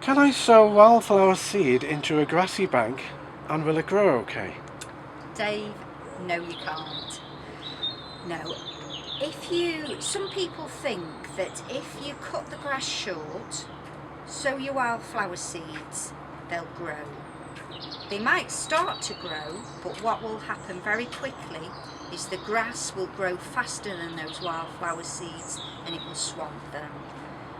Can I sow wildflower seed into a grassy bank and will it grow okay? Dave, no you can't. No. Some people think that if you cut the grass short, sow your wildflower seeds, they'll grow. They might start to grow, but what will happen very quickly is the grass will grow faster than those wildflower seeds and it will swamp them.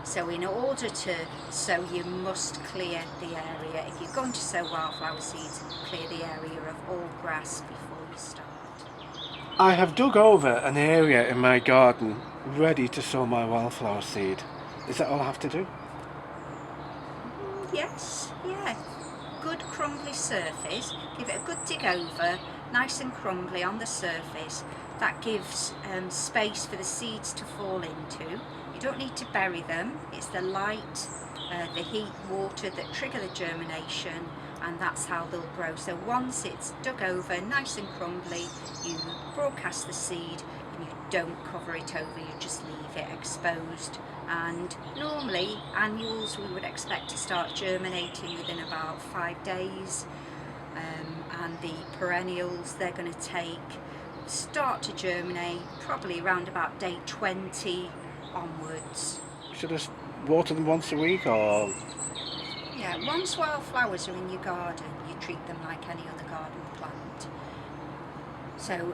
So in order to sow, you must clear the area. If you're going to sow wildflower seeds, clear the area of all grass before you start. I have dug over an area in my garden ready to sow my wildflower seed. Is that all I have to do? Yes, yeah. Good crumbly surface. Give it a good dig over, nice and crumbly on the surface. That gives space for the seeds to fall into. You don't need to bury them. It's the light, the heat, water that trigger the germination, and that's how they'll grow. So once it's dug over, nice and crumbly, you broadcast the seed and you don't cover it over, you just leave it exposed. And normally annuals we would expect to start germinating within about 5 days, and the perennials, they're going to start to germinate probably around about day 20 onwards. Should I water them once a week or? Yeah, once wildflowers are in your garden, you treat them like any other garden plant. So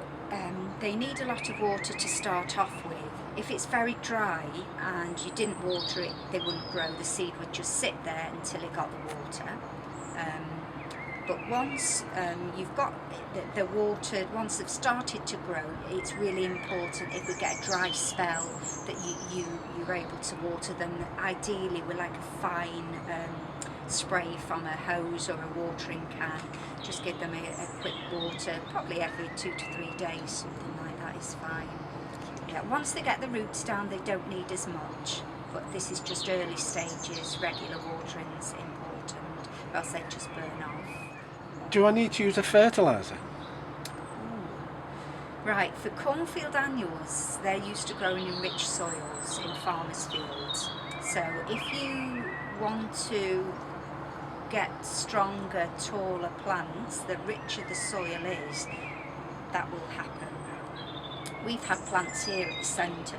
they need a lot of water to start off with. If it's very dry and you didn't water it, they wouldn't grow. The seed would just sit there until it got the water. But once you've got the water, once they've started to grow, it's really important if we get a dry spell that you're able to water them, ideally with like a fine spray from a hose or a watering can. Just give them a quick water, probably every 2 to 3 days, something like that is fine. Yeah, once they get the roots down, they don't need as much, but this is just early stages. Regular watering is important, or else they just burn off. Do I need to use a fertilizer? Right, for cornfield annuals, they're used to growing in rich soils in farmers' fields. So if you want to get stronger, taller plants, the richer the soil is, that will happen. We've had plants here at the centre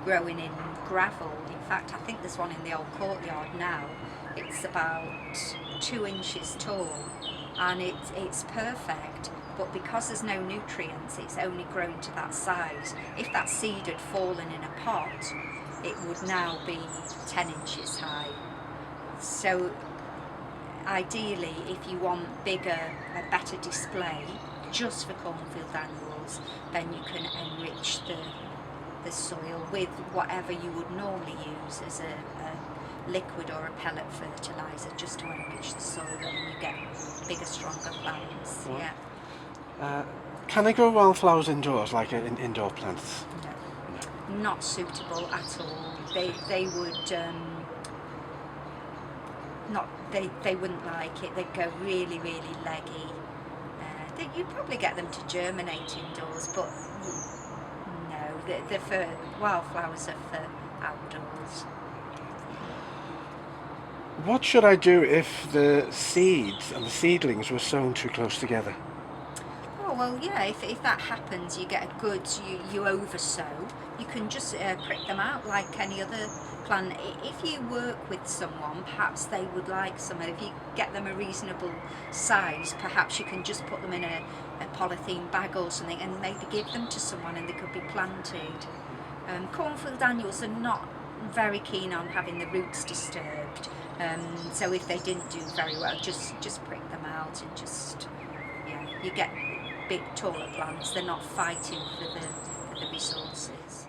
growing in gravel. In fact, I think there's one in the old courtyard now. It's about 2 inches tall and it's perfect, but because there's no nutrients, it's only grown to that size. If that seed had fallen in a pot, it would now be 10 inches high. So ideally, if you want a better display, just for cornfield annuals, then you can enrich the soil with whatever you would normally use as a liquid or a pellet fertilizer, just to enrich the soil, and you get bigger, stronger plants. Right. Yeah. Can I grow wildflowers indoors, like in indoor plants? No, not suitable at all. They would they wouldn't like it. They'd go really, really leggy. You'd probably get them to germinate indoors, but no, they're for wildflowers are for outdoors. What should I do if the seeds and the seedlings were sown too close together? Oh well, yeah. If that happens, you get a good you oversow. You can just prick them out like any other plant. If you work with someone, perhaps they would like some. If you get them a reasonable size, perhaps you can just put them in a polythene bag or something and maybe give them to someone and they could be planted. Cornfield annuals are not very keen on having the roots disturbed, so if they didn't do very well, just prick them out and just, yeah, you get big taller plants. They're not fighting for the resources.